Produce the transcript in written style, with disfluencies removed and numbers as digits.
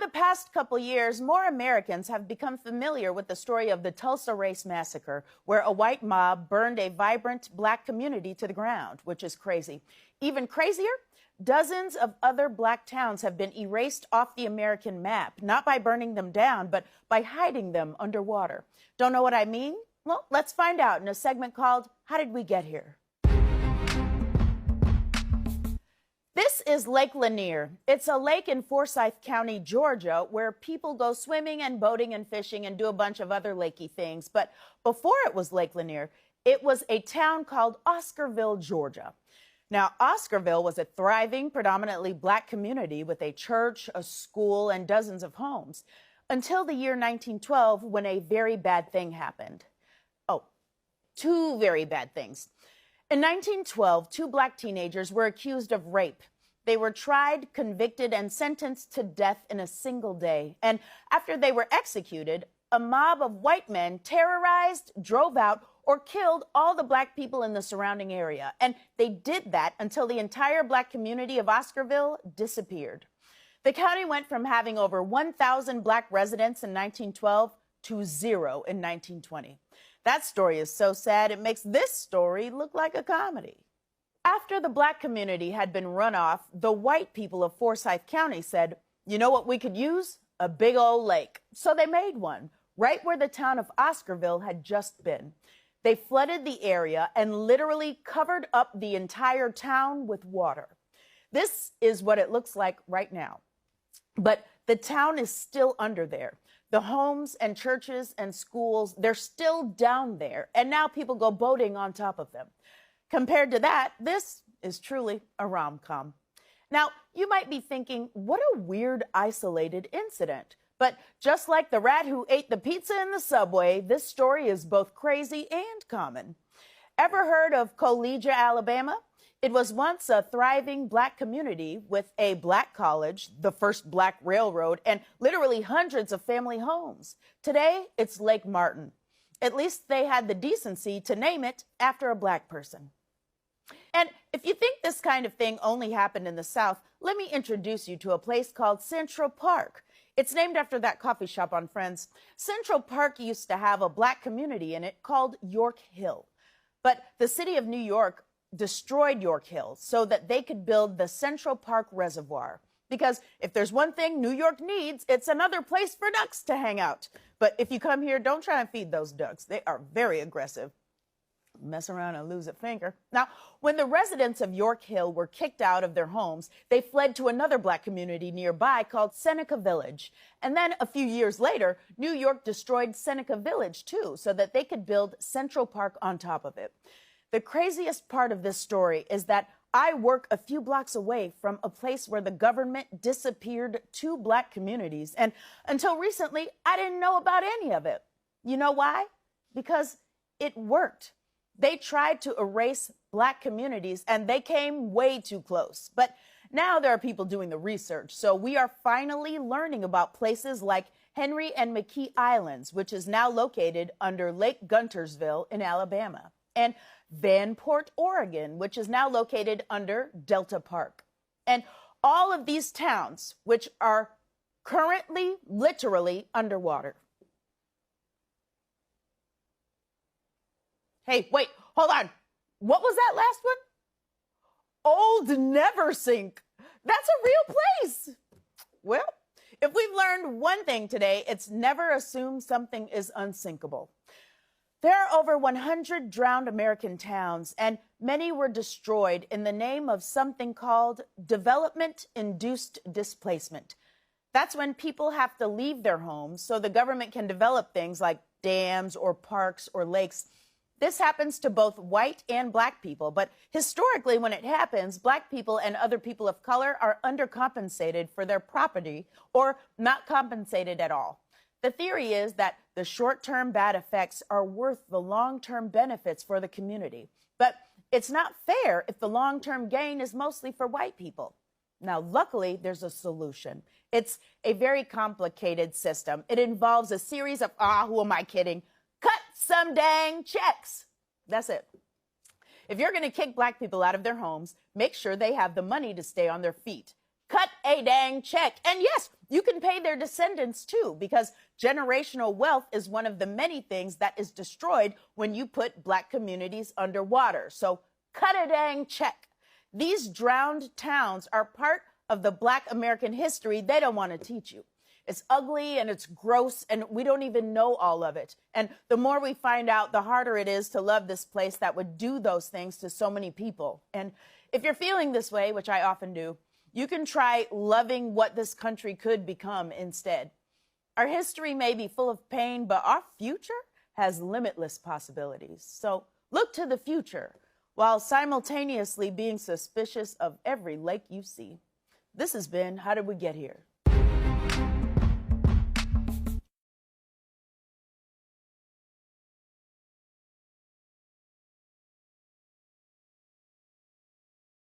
the past couple years, more Americans have become familiar with the story of the Tulsa Race Massacre, where a white mob burned a vibrant black community to the ground, which is crazy. Even crazier, dozens of other black towns have been erased off the American map, not by burning them down, but by hiding them underwater. Don't know what I mean? Well, let's find out in a segment called How Did We Get Here? This is Lake Lanier. It's a lake in Forsyth County, Georgia, where people go swimming and boating and fishing and do a bunch of other lakey things. But before it was Lake Lanier, it was a town called Oscarville, Georgia. Now, Oscarville was a thriving, predominantly black community with a church, a school, and dozens of homes, until the year 1912, when a very bad thing happened. Oh, two very bad things. In 1912, two black teenagers were accused of rape. They were tried, convicted, and sentenced to death in a single day. And after they were executed, a mob of white men terrorized, drove out, or killed all the black people in the surrounding area. And they did that until the entire black community of Oscarville disappeared. The county went from having over 1,000 black residents in 1912 to 0 in 1920. That story is so sad, it makes this story look like a comedy. After the black community had been run off, the white people of Forsyth County said, you know what we could use? A big old lake. So they made one, right where the town of Oscarville had just been. They flooded the area and literally covered up the entire town with water. This is what it looks like right now. But the town is still under there. The homes and churches and schools, they're still down there. And now people go boating on top of them. Compared to that, this is truly a rom-com. Now, you might be thinking, what a weird, isolated incident. But just like the rat who ate the pizza in the subway, this story is both crazy and common. Ever heard of Collegia, Alabama? It was once a thriving black community with a black college, the first black railroad, and literally hundreds of family homes. Today, it's Lake Martin. At least they had the decency to name it after a black person. And if you think this kind of thing only happened in the South, let me introduce you to a place called Central Park. It's named after that coffee shop on Friends. Central Park used to have a black community in it called York Hill. But the city of New York destroyed York Hill so that they could build the Central Park Reservoir. Because if there's one thing New York needs, it's another place for ducks to hang out. But if you come here, don't try and feed those ducks. They are very aggressive. Mess around and lose a finger. Now, when the residents of York Hill were kicked out of their homes, they fled to another black community nearby called Seneca Village. And then a few years later, New York destroyed Seneca Village too, so that they could build Central Park on top of it. The craziest part of this story is that I work a few blocks away from a place where the government disappeared two black communities. And until recently, I didn't know about any of it. You know why? Because it worked. They tried to erase black communities and they came way too close. But now there are people doing the research. So we are finally learning about places like Henry and McKee Islands, which is now located under Lake Guntersville in Alabama, and Vanport, Oregon, which is now located under Delta Park. And all of these towns, which are currently literally underwater. Hey, wait, hold on. What was that last one? Old Neversink. That's a real place. Well, if we've learned one thing today, it's never assume something is unsinkable. There are over 100 drowned American towns, and many were destroyed in the name of something called development-induced displacement. That's when people have to leave their homes so the government can develop things like dams or parks or lakes. This happens to both white and black people, but historically when it happens, black people and other people of color are undercompensated for their property or not compensated at all. The theory is that the short-term bad effects are worth the long-term benefits for the community. But it's not fair if the long-term gain is mostly for white people. Now, luckily, there's a solution. It's a very complicated system. It involves a series of, who am I kidding? Cut some dang checks. That's it. If you're going to kick black people out of their homes, make sure they have the money to stay on their feet. cut a dang check. And yes, you can pay their descendants too, because generational wealth is one of the many things that is destroyed when you put Black communities underwater. So cut a dang check. These drowned towns are part of the Black American history they don't want to teach you. It's ugly and it's gross, and we don't even know all of it. And the more we find out, the harder it is to love this place that would do those things to so many people. And if you're feeling this way, which I often do, you can try loving what this country could become instead. Our history may be full of pain, but our future has limitless possibilities. So look to the future while simultaneously being suspicious of every lake you see. This has been How Did We Get Here?